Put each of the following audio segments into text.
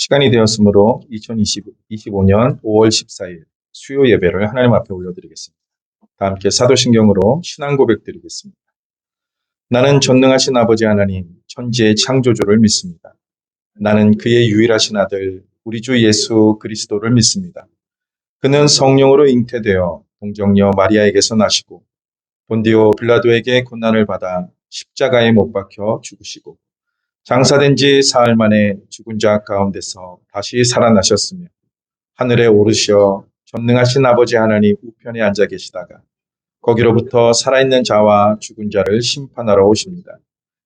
시간이 되었으므로 2025년 5월 14일 수요 예배를 하나님 앞에 올려드리겠습니다. 다 함께 사도신경으로 신앙 고백 드리겠습니다. 나는 전능하신 아버지 하나님, 천지의 창조주를 믿습니다. 나는 그의 유일하신 아들, 우리 주 예수 그리스도를 믿습니다. 그는 성령으로 잉태되어 동정녀 마리아에게서 나시고 본디오 빌라도에게 고난을 받아 십자가에 못 박혀 죽으시고 장사된 지 사흘 만에 죽은 자 가운데서 다시 살아나셨으며 하늘에 오르시어 전능하신 아버지 하나님 우편에 앉아 계시다가 거기로부터 살아있는 자와 죽은 자를 심판하러 오십니다.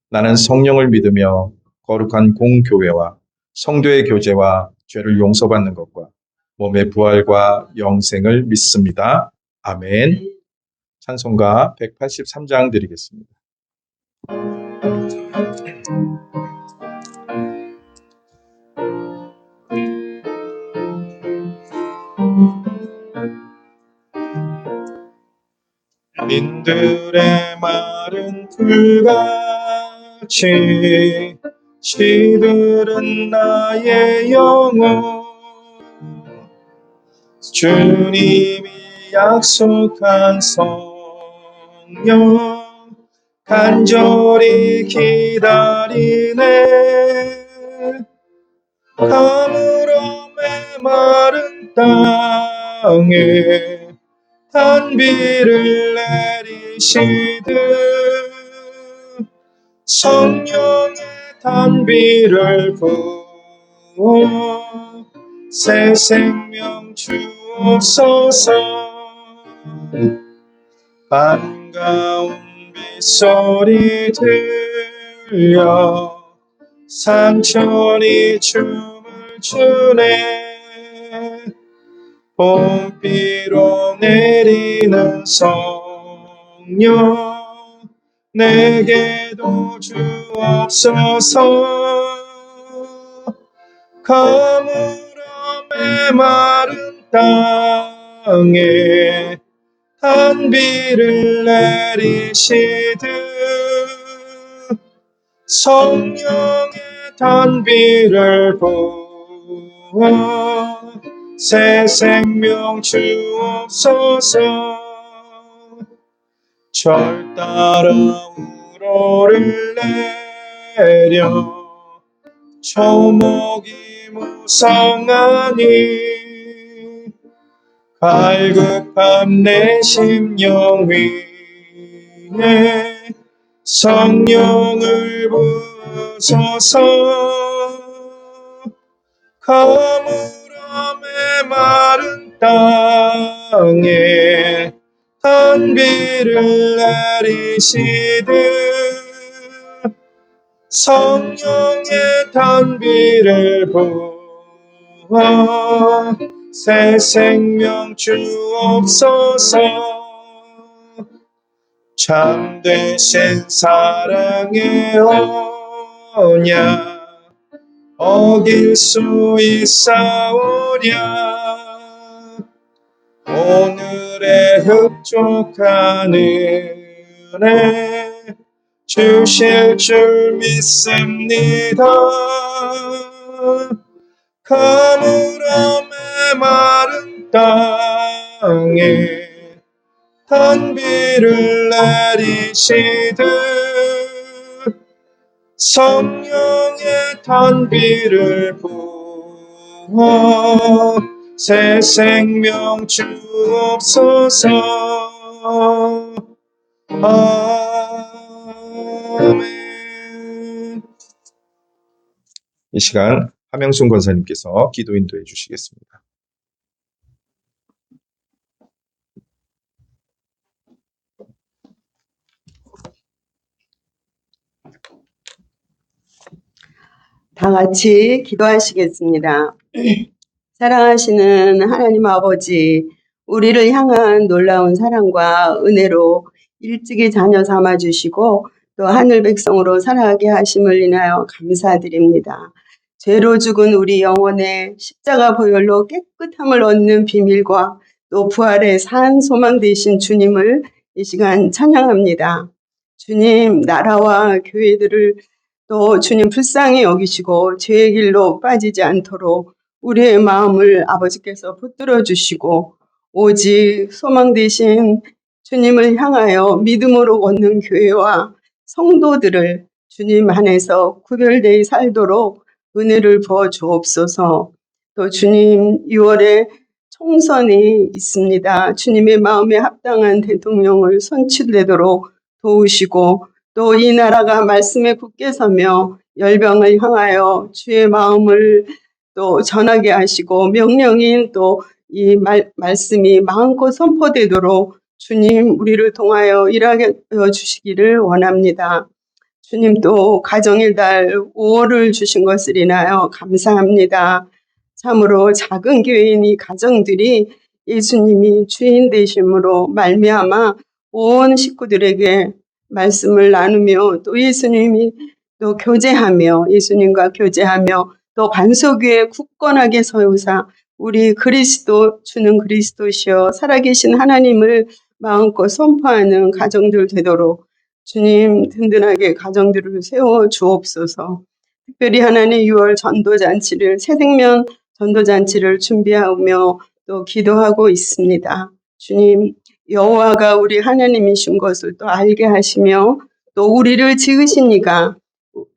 나는 성령을 믿으며 거룩한 공교회와 성도의 교제와 죄를 용서받는 것과 몸의 부활과 영생을 믿습니다. 아멘. 찬송가 183장 드리겠습니다. 민들의 마른 풀같이 시들은 나의 영혼 주님이 약속한 성령 간절히 기다리네 가물어 메마른 땅에 단비를 내리시듯 성령의 단비를 부어 새 생명 주옵소서. 반가운 빗소리 들려 산천이 춤을 추네 봄비로 내리는 성령 내게도 주옵소서. 가물어 메마른 땅에 단비를 내리시듯 성령의 단비를 부어 새 생명 주옵소서. 절 따라 우러를 내려 초목이 무성하니 갈급함 내 심령 위에 성령을 부으소서. 가물어 메마른 땅에 단비를 내리시듯 성령의 단비를 부어 새 생명 주옵소서. 참되신 사랑의 언약 어길 수 있사오랴 오늘의 흡족한 은혜 주실 줄 믿습니다. 가물어 메마른 땅에 단비를 내리시듯 성령의 단비를 부어 새 생명 주옵소서. 아멘. 이 시간 함영순 권사님께서 기도 인도해 주시겠습니다. 다 같이 기도하시겠습니다. 사랑하시는 하나님 아버지, 우리를 향한 놀라운 사랑과 은혜로 일찍이 자녀 삼아주시고 또 하늘 백성으로 살아가게 하심을 인하여 감사드립니다. 죄로 죽은 우리 영혼의 십자가 보혈로 깨끗함을 얻는 비밀과 또 부활의 산 소망 되신 주님을 이 시간 찬양합니다. 주님, 나라와 교회들을 또 주님 불쌍히 여기시고 죄의 길로 빠지지 않도록 우리의 마음을 아버지께서 붙들어 주시고 오직 소망 되신 주님을 향하여 믿음으로 걷는 교회와 성도들을 주님 안에서 구별되이 살도록 은혜를 부어 주옵소서. 또 주님 6월에 총선이 있습니다. 주님의 마음에 합당한 대통령을 선출되도록 도우시고 또 이 나라가 말씀에 굳게 서며 열방을 향하여 주의 마음을 또 전하게 하시고 명령인 또 이 말씀이 마음껏 선포되도록 주님 우리를 통하여 일하게 하여 주시기를 원합니다. 주님 또 가정의 달 5월을 주신 것을 인하여 감사합니다. 참으로 작은 교회인 이 가정들이 예수님이 주인 되심으로 말미암아 온 식구들에게 말씀을 나누며 또 예수님이 또 교제하며 예수님과 교제하며 또 반석 위에 굳건하게 서우사 우리 그리스도 주는 그리스도시여 살아계신 하나님을 마음껏 선포하는 가정들 되도록 주님 든든하게 가정들을 세워 주옵소서. 특별히 하나님 6월 전도잔치를 새생명 전도잔치를 준비하며 또 기도하고 있습니다. 주님 여호와가 우리 하나님이신 것을 또 알게 하시며 또 우리를 지으시니까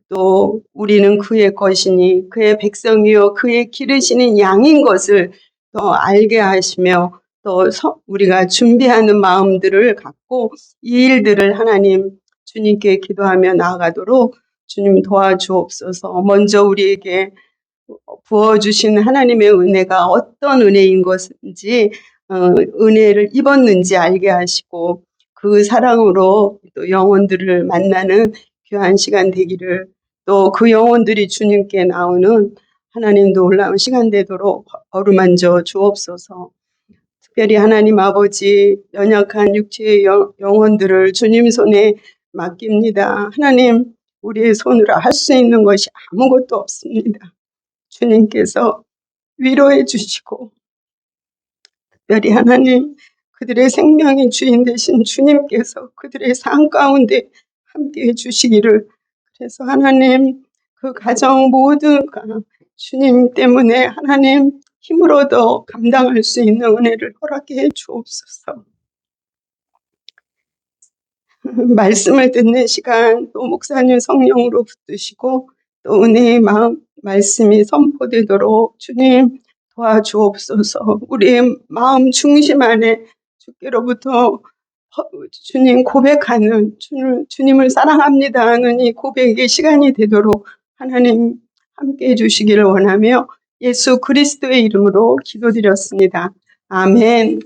또 우리는 그의 것이니 그의 백성이요 그의 기르시는 양인 것을 더 알게 하시며 또 우리가 준비하는 마음들을 갖고 이 일들을 하나님 주님께 기도하며 나아가도록 주님 도와주옵소서. 먼저 우리에게 부어주신 하나님의 은혜가 어떤 은혜인 것인지 은혜를 입었는지 알게 하시고 그 사랑으로 또 영혼들을 만나는 귀한 시간 되기를 또 그 영혼들이 주님께 나오는 하나님 놀라운 시간 되도록 어루만져 주옵소서. 특별히 하나님 아버지 연약한 육체의 영혼들을 주님 손에 맡깁니다. 하나님 우리의 손으로 할 수 있는 것이 아무것도 없습니다. 주님께서 위로해 주시고 특별히 하나님 그들의 생명의 주인 되신 주님께서 그들의 삶 가운데 함께해 주시기를 그래서 하나님 그 가정 모두가 주님 때문에 하나님 힘을 얻어 감당할 수 있는 은혜를 허락해 주옵소서. 말씀을 듣는 시간 또 목사님 성령으로 붙드시고 또 은혜의 말씀이 선포되도록 주님 도와주옵소서. 우리의 마음 중심 안에 주께로부터 주님 고백하는 주님을 사랑합니다 하는 이 고백의 시간이 되도록 하나님 함께해 주시기를 원하며 예수 그리스도의 이름으로 기도드렸습니다. 아멘.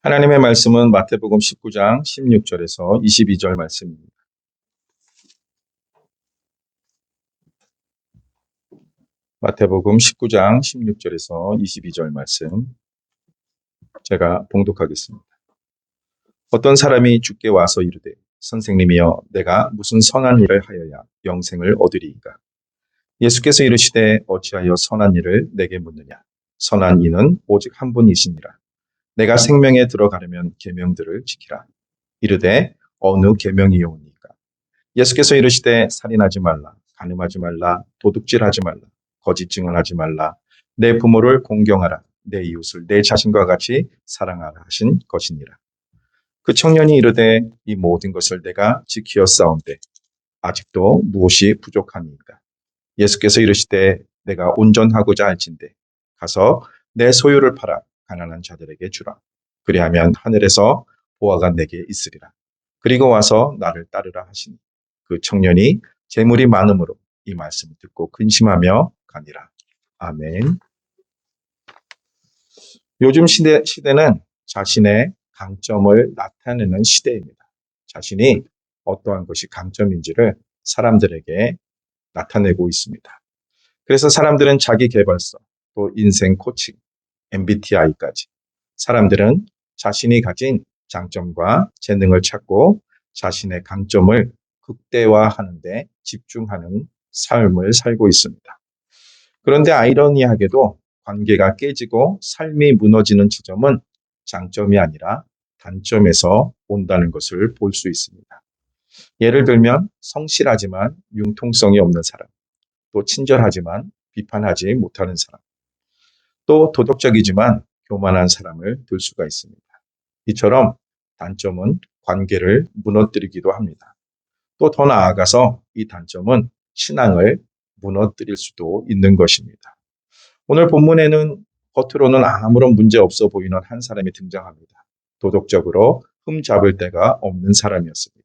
하나님의 말씀은 마태복음 19장 16절에서 22절 말씀입니다. 마태복음 19장 16절에서 22절 말씀 제가 봉독하겠습니다. 어떤 사람이 주께 와서 이르되 선생님이여 내가 무슨 선한 일을 하여야 영생을 얻으리이까? 예수께서 이르시되 어찌하여 선한 일을 내게 묻느냐? 선한 이는 오직 한 분이시니라. 내가 생명에 들어가려면 계명들을 지키라. 이르되 어느 계명이오니까? 예수께서 이르시되 살인하지 말라, 간음하지 말라, 도둑질하지 말라, 거짓 증언하지 말라, 내 부모를 공경하라, 내 이웃을 내 자신과 같이 사랑하라 하신 것이니라. 그 청년이 이르되 이 모든 것을 내가 지키었사온데 아직도 무엇이 부족하니까? 예수께서 이르시되 내가 온전하고자 할진대 가서 내 소유를 팔아 가난한 자들에게 주라. 그리하면 하늘에서 보화가 내게 있으리라. 그리고 와서 나를 따르라 하시니 그 청년이 재물이 많음으로 이 말씀을 듣고 근심하며 가니라. 아멘. 요즘 시대는 자신의 강점을 나타내는 시대입니다. 자신이 어떠한 것이 강점인지를 사람들에게 나타내고 있습니다. 그래서 사람들은 자기 개발서, 또 인생 코칭, MBTI까지 사람들은 자신이 가진 장점과 재능을 찾고 자신의 강점을 극대화하는 데 집중하는 삶을 살고 있습니다. 그런데 아이러니하게도 관계가 깨지고 삶이 무너지는 지점은 장점이 아니라 단점에서 온다는 것을 볼 수 있습니다. 예를 들면 성실하지만 융통성이 없는 사람, 또 친절하지만 비판하지 못하는 사람, 또 도덕적이지만 교만한 사람을 들 수가 있습니다. 이처럼 단점은 관계를 무너뜨리기도 합니다. 또 더 나아가서 이 단점은 신앙을 무너뜨릴 수도 있는 것입니다. 오늘 본문에는 겉으로는 아무런 문제 없어 보이는 한 사람이 등장합니다. 도덕적으로 흠잡을 데가 없는 사람이었습니다.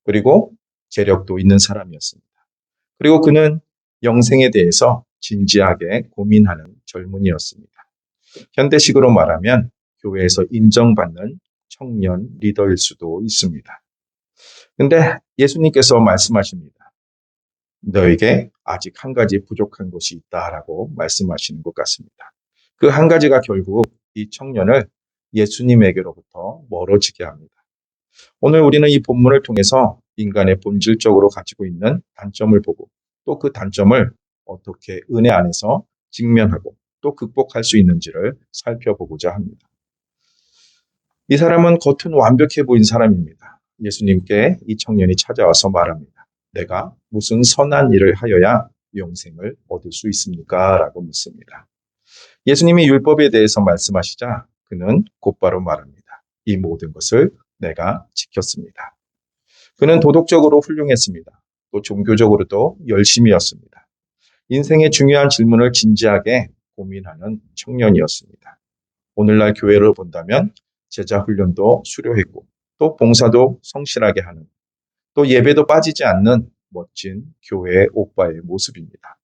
그리고 재력도 있는 사람이었습니다. 그리고 그는 영생에 대해서 진지하게 고민하는 젊은이였습니다. 현대식으로 말하면 교회에서 인정받는 청년 리더일 수도 있습니다. 근데 예수님께서 말씀하십니다. 너에게 아직 한 가지 부족한 것이 있다라고 말씀하시는 것 같습니다. 그 한 가지가 결국 이 청년을 예수님에게로부터 멀어지게 합니다. 오늘 우리는 이 본문을 통해서 인간의 본질적으로 가지고 있는 단점을 보고 또 그 단점을 어떻게 은혜 안에서 직면하고 또 극복할 수 있는지를 살펴보고자 합니다. 이 사람은 겉은 완벽해 보인 사람입니다. 예수님께 이 청년이 찾아와서 말합니다. 내가 무슨 선한 일을 하여야 영생을 얻을 수 있습니까? 라고 묻습니다. 예수님이 율법에 대해서 말씀하시자 그는 곧바로 말합니다. 이 모든 것을 내가 지켰습니다. 그는 도덕적으로 훌륭했습니다. 또 종교적으로도 열심이었습니다. 인생의 중요한 질문을 진지하게 고민하는 청년이었습니다. 오늘날 교회를 본다면 제자 훈련도 수료했고 또 봉사도 성실하게 하는 또 예배도 빠지지 않는 멋진 교회의 오빠의 모습입니다.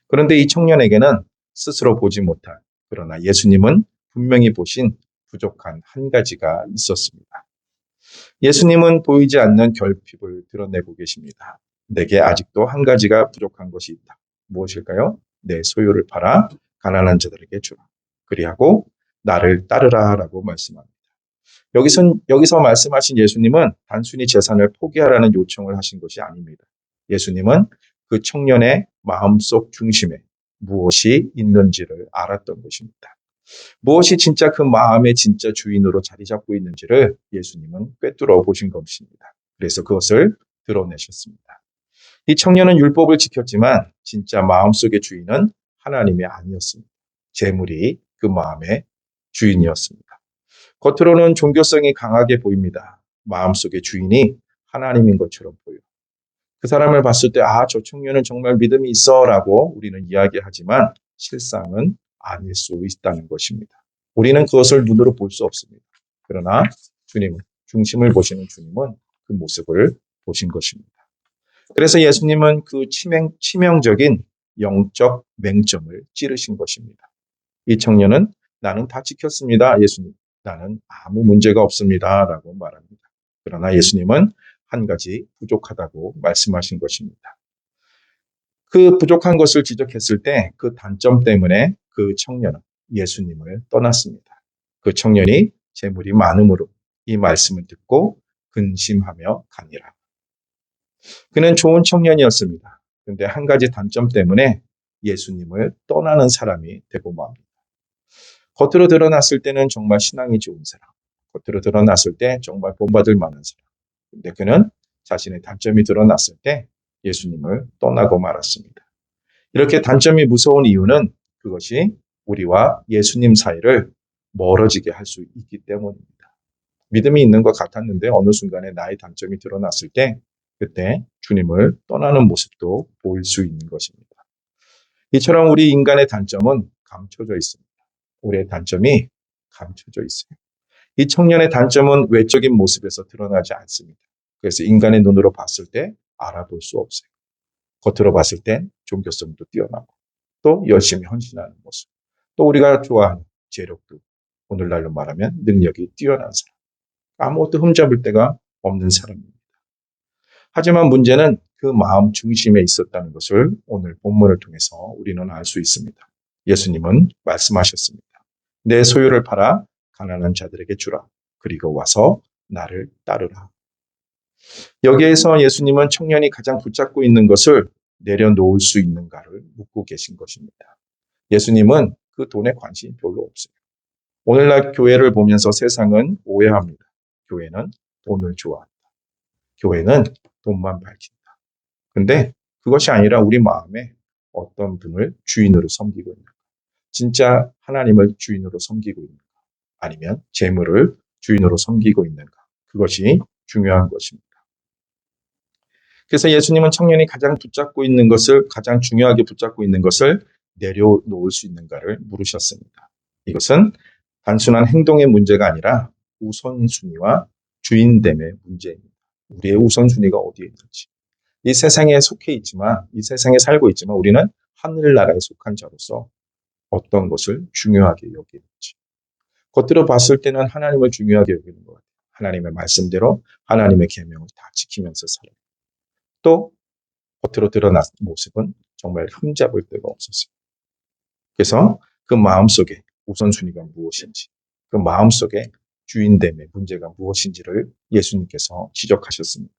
그런데 이 청년에게는 스스로 보지 못할 그러나 예수님은 분명히 보신 부족한 한 가지가 있었습니다. 예수님은 보이지 않는 결핍을 드러내고 계십니다. 내게 아직도 한 가지가 부족한 것이 있다. 무엇일까요? 내 소유를 팔아 가난한 자들에게 주라. 그리하고 나를 따르라 라고 말씀합니다. 여기서 말씀하신 예수님은 단순히 재산을 포기하라는 요청을 하신 것이 아닙니다. 예수님은 그 청년의 마음속 중심에 무엇이 있는지를 알았던 것입니다. 무엇이 진짜 그 마음의 진짜 주인으로 자리 잡고 있는지를 예수님은 꿰뚫어 보신 것입니다. 그래서 그것을 드러내셨습니다. 이 청년은 율법을 지켰지만 진짜 마음속의 주인은 하나님이 아니었습니다. 재물이 그 마음의 주인이었습니다. 겉으로는 종교성이 강하게 보입니다. 마음속의 주인이 하나님인 것처럼 보여요. 그 사람을 봤을 때 저 청년은 정말 믿음이 있어 라고 우리는 이야기하지만 실상은 아닐 수 있다는 것입니다. 우리는 그것을 눈으로 볼 수 없습니다. 그러나 주님, 중심을 보시는 주님은 그 모습을 보신 것입니다. 그래서 예수님은 그 치명적인 영적 맹점을 찌르신 것입니다. 이 청년은 나는 다 지켰습니다. 예수님, 나는 아무 문제가 없습니다. 라고 말합니다. 그러나 예수님은 한 가지 부족하다고 말씀하신 것입니다. 그 부족한 것을 지적했을 때 그 단점 때문에 그 청년은 예수님을 떠났습니다. 그 청년이 재물이 많음으로 이 말씀을 듣고 근심하며 가니라. 그는 좋은 청년이었습니다. 그런데 한 가지 단점 때문에 예수님을 떠나는 사람이 되고 맙니다. 겉으로 드러났을 때는 정말 신앙이 좋은 사람, 겉으로 드러났을 때 정말 본받을 만한 사람. 그런데 그는 자신의 단점이 드러났을 때 예수님을 떠나고 말았습니다. 이렇게 단점이 무서운 이유는 그것이 우리와 예수님 사이를 멀어지게 할 수 있기 때문입니다. 믿음이 있는 것 같았는데 어느 순간에 나의 단점이 드러났을 때 그때 주님을 떠나는 모습도 보일 수 있는 것입니다. 이처럼 우리 인간의 단점은 감춰져 있습니다. 우리의 단점이 감춰져 있어요. 이 청년의 단점은 외적인 모습에서 드러나지 않습니다. 그래서 인간의 눈으로 봤을 때 알아볼 수 없어요. 겉으로 봤을 땐 종교성도 뛰어나고 또 열심히 헌신하는 모습, 또 우리가 좋아하는 재력도 오늘날로 말하면 능력이 뛰어난 사람, 아무것도 흠잡을 데가 없는 사람입니다. 하지만 문제는 그 마음 중심에 있었다는 것을 오늘 본문을 통해서 우리는 알 수 있습니다. 예수님은 말씀하셨습니다. 내 소유를 팔아 가난한 자들에게 주라. 그리고 와서 나를 따르라. 여기에서 예수님은 청년이 가장 붙잡고 있는 것을 내려놓을 수 있는가를 묻고 계신 것입니다. 예수님은 그 돈에 관심이 별로 없어요. 오늘날 교회를 보면서 세상은 오해합니다. 교회는 돈을 좋아한다. 교회는 돈만 밝힌다. 근데 그것이 아니라 우리 마음에 어떤 분을 주인으로 섬기고 있는가. 진짜 하나님을 주인으로 섬기고 있는가. 아니면 재물을 주인으로 섬기고 있는가. 그것이 중요한 것입니다. 그래서 예수님은 청년이 가장 중요하게 붙잡고 있는 것을 내려놓을 수 있는가를 물으셨습니다. 이것은 단순한 행동의 문제가 아니라 우선순위와 주인됨의 문제입니다. 우리의 우선순위가 어디에 있는지. 이 세상에 속해 있지만, 이 세상에 살고 있지만 우리는 하늘나라에 속한 자로서 어떤 것을 중요하게 여기는지. 겉으로 봤을 때는 하나님을 중요하게 여기는 것 같아요. 하나님의 말씀대로 하나님의 계명을 다 지키면서 살아요. 또 겉으로 드러난 모습은 정말 흠잡을 데가 없었어요. 그래서 그 마음속에 우선순위가 무엇인지, 그 마음속에 주인됨의 문제가 무엇인지를 예수님께서 지적하셨습니다.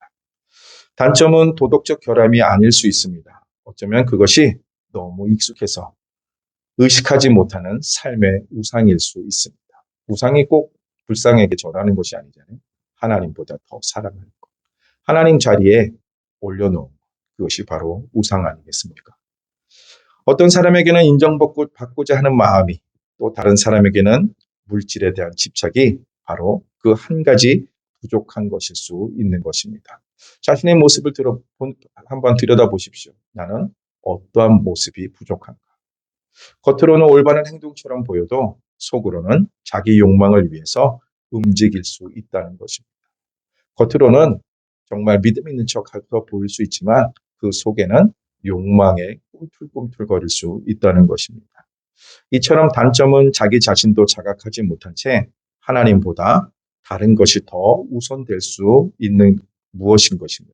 단점은 도덕적 결함이 아닐 수 있습니다. 어쩌면 그것이 너무 익숙해서 의식하지 못하는 삶의 우상일 수 있습니다. 우상이 꼭 불상에게 절하는 것이 아니잖아요. 하나님보다 더 사랑하는 것. 하나님 자리에 올려놓은 것. 그것이 바로 우상 아니겠습니까? 어떤 사람에게는 인정받고자 하는 마음이, 또 다른 사람에게는 물질에 대한 집착이 바로 그 한 가지 부족한 것일 수 있는 것입니다. 자신의 모습을 한번 들여다보십시오. 나는 어떠한 모습이 부족한가? 겉으로는 올바른 행동처럼 보여도 속으로는 자기 욕망을 위해서 움직일 수 있다는 것입니다. 겉으로는 정말 믿음 있는 척하고 보일 수 있지만 그 속에는 욕망에 꿈틀꿈틀거릴 수 있다는 것입니다. 이처럼 단점은 자기 자신도 자각하지 못한 채 하나님보다 다른 것이 더 우선될 수 있는 무엇인 것입니다.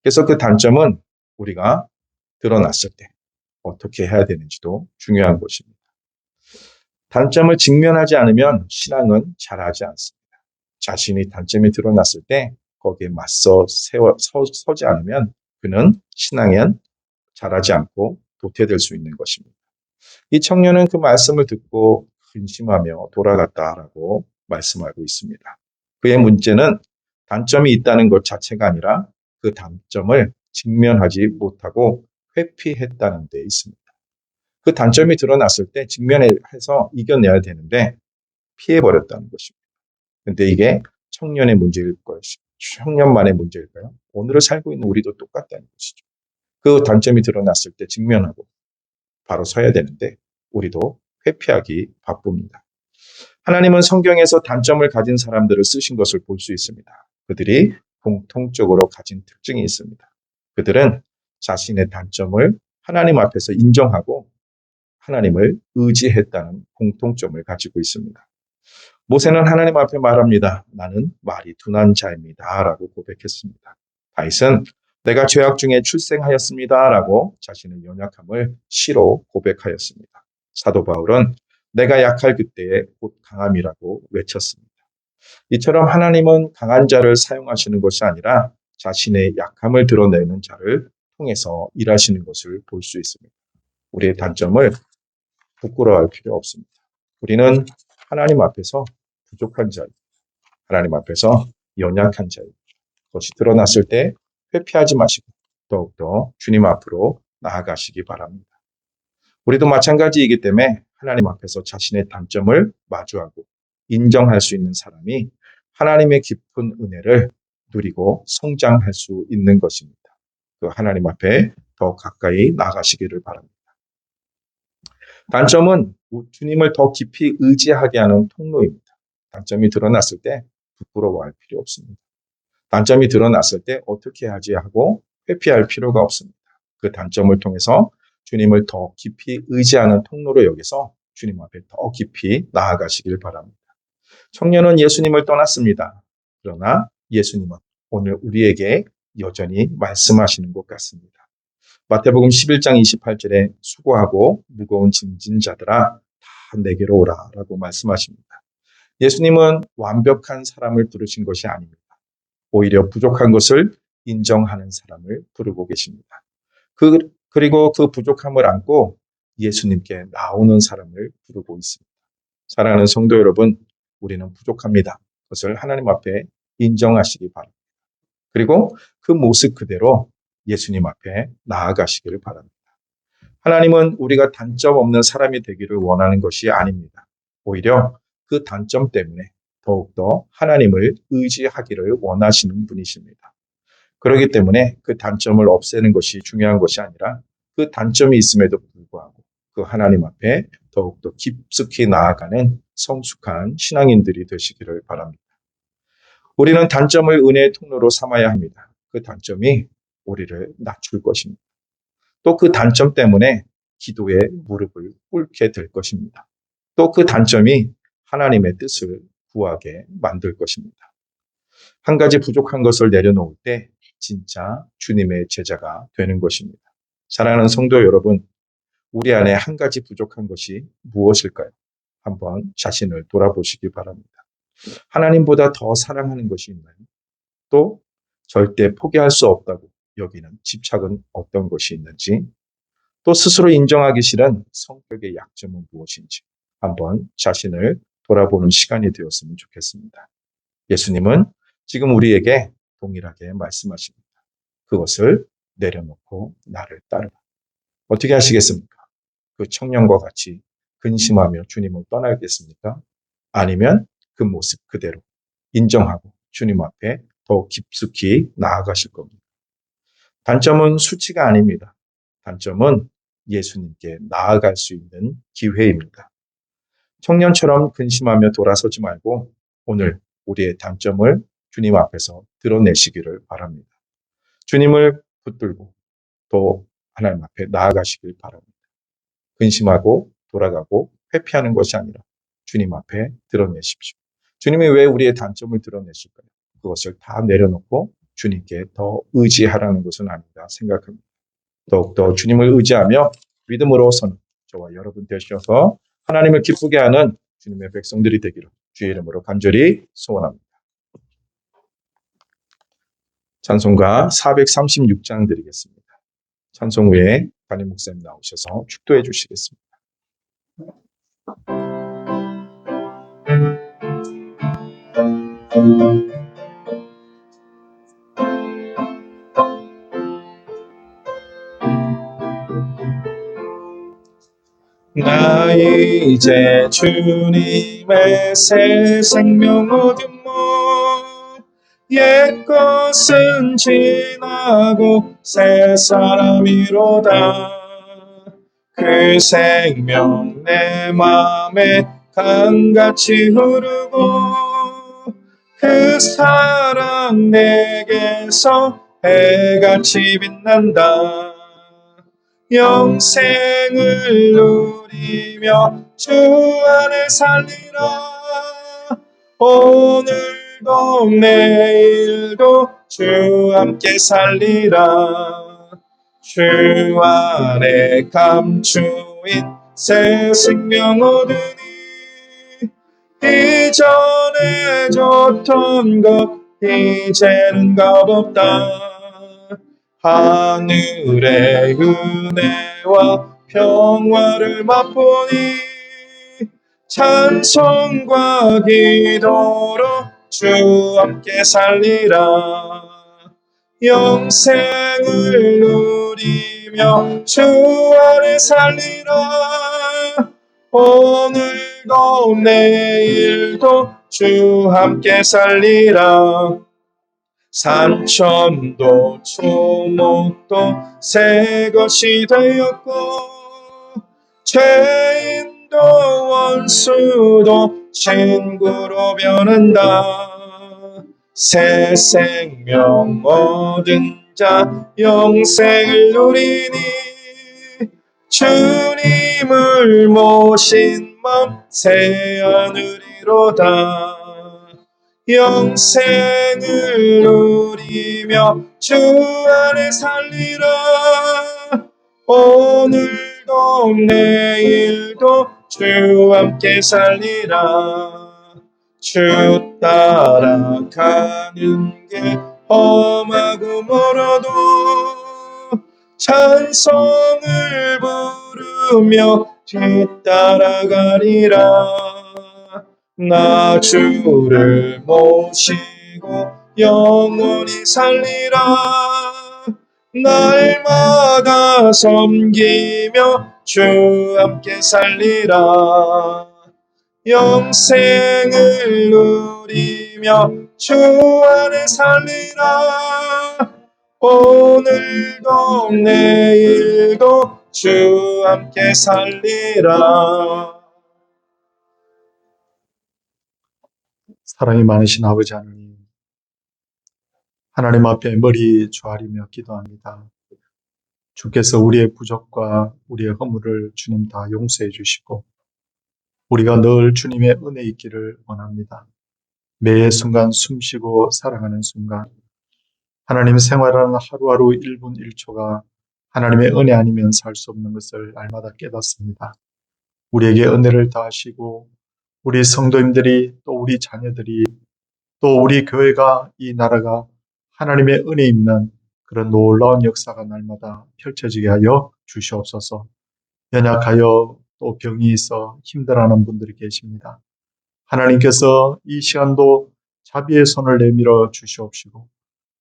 그래서 그 단점은 우리가 드러났을 때 어떻게 해야 되는지도 중요한 것입니다. 단점을 직면하지 않으면 신앙은 자라지 않습니다. 자신이 단점이 드러났을 때 거기에 맞서 서지 않으면 그는 신앙엔 자라지 않고 도태될 수 있는 것입니다. 이 청년은 그 말씀을 듣고 근심하며 돌아갔다라고 말씀하고 있습니다. 그의 문제는 단점이 있다는 것 자체가 아니라 그 단점을 직면하지 못하고 회피했다는 데 있습니다. 그 단점이 드러났을 때 직면해서 이겨내야 되는데 피해버렸다는 것입니다. 근데 이게 청년의 문제일 것이, 청년만의 문제일까요? 오늘을 살고 있는 우리도 똑같다는 것이죠. 그 단점이 드러났을 때 직면하고 바로 서야 되는데 우리도 회피하기 바쁩니다. 하나님은 성경에서 단점을 가진 사람들을 쓰신 것을 볼 수 있습니다. 그들이 공통적으로 가진 특징이 있습니다. 그들은 자신의 단점을 하나님 앞에서 인정하고 하나님을 의지했다는 공통점을 가지고 있습니다. 모세는 하나님 앞에 말합니다. 나는 말이 둔한 자입니다. 라고 고백했습니다. 다윗은 내가 죄악 중에 출생하였습니다. 라고 자신의 연약함을 시로 고백하였습니다. 사도 바울은 내가 약할 그때에 곧 강함이라고 외쳤습니다. 이처럼 하나님은 강한 자를 사용하시는 것이 아니라 자신의 약함을 드러내는 자를 통해서 일하시는 것을 볼 수 있습니다. 우리의 단점을 부끄러워할 필요 없습니다. 우리는 하나님 앞에서 부족한 자입니다. 하나님 앞에서 연약한 자입니다. 그것이 드러났을 때 회피하지 마시고 더욱더 주님 앞으로 나아가시기 바랍니다. 우리도 마찬가지이기 때문에 하나님 앞에서 자신의 단점을 마주하고 인정할 수 있는 사람이 하나님의 깊은 은혜를 누리고 성장할 수 있는 것입니다. 그 하나님 앞에 더 가까이 나가시기를 바랍니다. 단점은 주님을 더 깊이 의지하게 하는 통로입니다. 단점이 드러났을 때 부끄러워할 필요 없습니다. 단점이 드러났을 때 어떻게 하지 하고 회피할 필요가 없습니다. 그 단점을 통해서 주님을 더 깊이 의지하는 통로로 여기서 주님 앞에 더 깊이 나아가시길 바랍니다. 청년은 예수님을 떠났습니다. 그러나 예수님은 오늘 우리에게 여전히 말씀하시는 것 같습니다. 마태복음 11장 28절에 수고하고 무거운 짐진 자들아 다 내게로 오라라고 말씀하십니다. 예수님은 완벽한 사람을 부르신 것이 아닙니다. 오히려 부족한 것을 인정하는 사람을 부르고 계십니다. 그리고 그 부족함을 안고 예수님께 나오는 사람을 부르고 있습니다. 사랑하는 성도 여러분, 우리는 부족합니다. 그것을 하나님 앞에 인정하시기 바랍니다. 그리고 그 모습 그대로 예수님 앞에 나아가시기를 바랍니다. 하나님은 우리가 단점 없는 사람이 되기를 원하는 것이 아닙니다. 오히려 그 단점 때문에 더욱더 하나님을 의지하기를 원하시는 분이십니다. 그렇기 때문에 그 단점을 없애는 것이 중요한 것이 아니라 그 단점이 있음에도 불구하고 그 하나님 앞에 더욱더 깊숙이 나아가는 성숙한 신앙인들이 되시기를 바랍니다. 우리는 단점을 은혜의 통로로 삼아야 합니다. 그 단점이 우리를 낮출 것입니다. 또 그 단점 때문에 기도의 무릎을 꿇게 될 것입니다. 또 그 단점이 하나님의 뜻을 구하게 만들 것입니다. 한 가지 부족한 것을 내려놓을 때 진짜 주님의 제자가 되는 것입니다. 사랑하는 성도 여러분, 우리 안에 한 가지 부족한 것이 무엇일까요? 한번 자신을 돌아보시기 바랍니다. 하나님보다 더 사랑하는 것이 있나요? 또 절대 포기할 수 없다고 여기는 집착은 어떤 것이 있는지, 또 스스로 인정하기 싫은 성격의 약점은 무엇인지 한번 자신을 돌아보는 시간이 되었으면 좋겠습니다. 예수님은 지금 우리에게 동일하게 말씀하십니다. 그것을 내려놓고 나를 따르라. 어떻게 하시겠습니까? 그 청년과 같이 근심하며 주님을 떠나겠습니까? 아니면 그 모습 그대로 인정하고 주님 앞에 더 깊숙이 나아가실 겁니다. 단점은 수치가 아닙니다. 단점은 예수님께 나아갈 수 있는 기회입니다. 청년처럼 근심하며 돌아서지 말고 오늘 우리의 단점을 주님 앞에서 드러내시기를 바랍니다. 주님을 붙들고 또 하나님 앞에 나아가시길 바랍니다. 근심하고 돌아가고 회피하는 것이 아니라 주님 앞에 드러내십시오. 주님이 왜 우리의 단점을 드러내실까요? 그것을 다 내려놓고 주님께 더 의지하라는 것은 아니다 생각합니다. 더욱더 주님을 의지하며 믿음으로 서는 저와 여러분 되셔서 하나님을 기쁘게 하는 주님의 백성들이 되기를 주의 이름으로 간절히 소원합니다. 찬송가 436장 드리겠습니다. 찬송 후에 담임 목사님 나오셔서 축도해 주시겠습니다. 나 이제 주님의 새 생명 얻은 몸 옛것은 지나고 새 사람이로다. 그 생명 내 맘에 강같이 흐르고 그 사랑 내게서 해같이 빛난다. 영생을 누리며 주 안에 살리라. 오늘도 내일도 주 함께 살리라. 주 안에 감추인 새 생명 얻으니 이전에 줬던 것 이제는 값없다. 하늘의 은혜와 평화를 맛보니 찬송과 기도로 주 함께 살리라. 영생을 누리며 주 안에 살리라. 오늘도 내일도 주 함께 살리라. 산천도 초목도 새 것이 되었고 죄인도 원수도 친구로 변한다. 새 생명 얻은 자 영생을 누리니 주님을 모신 맘 새 하늘이로다. 영생을 누리며 주 안에 살리라. 오늘도 내일도 주 함께 살리라. 주 따라가는 게 험하고 멀어도 찬송을 부르며 뒤따라가리라. 나 주를 모시고 영원히 살리라. 날마다 섬기며 주 함께 살리라. 영생을 누리며 주 안에 살리라. 오늘도 내일도 주 함께 살리라. 사랑이 많으신 아버지 하나님, 하나님 앞에 머리 조아리며 기도합니다. 주께서 우리의 부족과 우리의 허물을 주님 다 용서해 주시고 우리가 늘 주님의 은혜 있기를 원합니다. 매 순간 숨쉬고 살아가는 순간 하나님 생활하는 하루하루 1분 1초가 하나님의 은혜 아니면 살 수 없는 것을 날마다 깨닫습니다. 우리에게 은혜를 다하시고 우리 성도님들이 또 우리 자녀들이 또 우리 교회가 이 나라가 하나님의 은혜 있는 그런 놀라운 역사가 날마다 펼쳐지게 하여 주시옵소서. 연약하여 또 병이 있어 힘들어하는 분들이 계십니다. 하나님께서 이 시간도 자비의 손을 내밀어 주시옵시고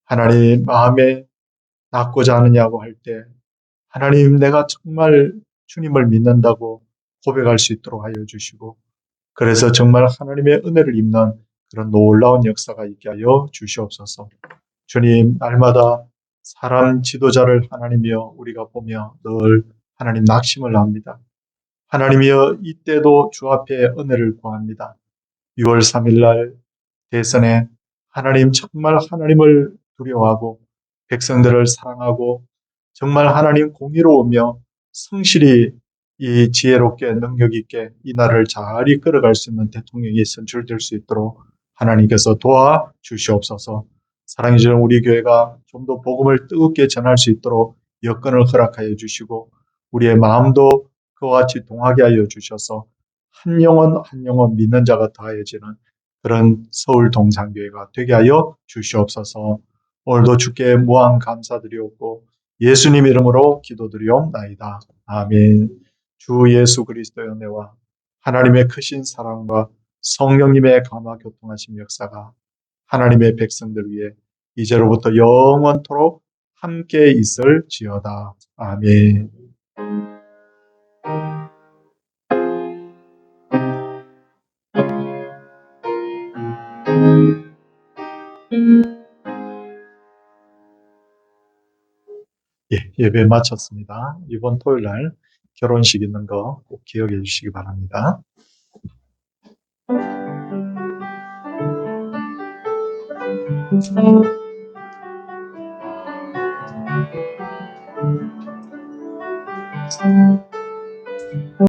하나님 마음에 낫고자 하느냐고 할 때 하나님 내가 정말 주님을 믿는다고 고백할 수 있도록 하여 주시고 그래서 정말 하나님의 은혜를 입는 그런 놀라운 역사가 있게 하여 주시옵소서. 주님 날마다 사람 지도자를 하나님이여 우리가 보며 늘 하나님 낙심을 합니다. 하나님이여 이때도 주 앞에 은혜를 구합니다. 6월 3일 날 대선에 하나님 정말 하나님을 두려워하고 백성들을 사랑하고 정말 하나님 공의로우며 성실히 이 지혜롭게 능력 있게 이 나라를 잘 이끌어갈 수 있는 대통령이 선출될 수 있도록 하나님께서 도와주시옵소서. 사랑해 주는 우리 교회가 좀 더 복음을 뜨겁게 전할 수 있도록 여건을 허락하여 주시고 우리의 마음도 그와 같이 동하게 하여 주셔서 한 영혼 한 영혼 믿는 자가 더하여지는 그런 서울 동산교회가 되게 하여 주시옵소서. 오늘도 주께 무한 감사드리옵고 예수님 이름으로 기도드리옵나이다. 아멘. 주 예수 그리스도의 은혜와 하나님의 크신 사랑과 성령님의 감화 교통하신 역사가 하나님의 백성들 위해 이제로부터 영원토록 함께 있을지어다. 아멘. 예배 마쳤습니다. 이번 토요일 날 결혼식 있는 거 꼭 기억해 주시기 바랍니다.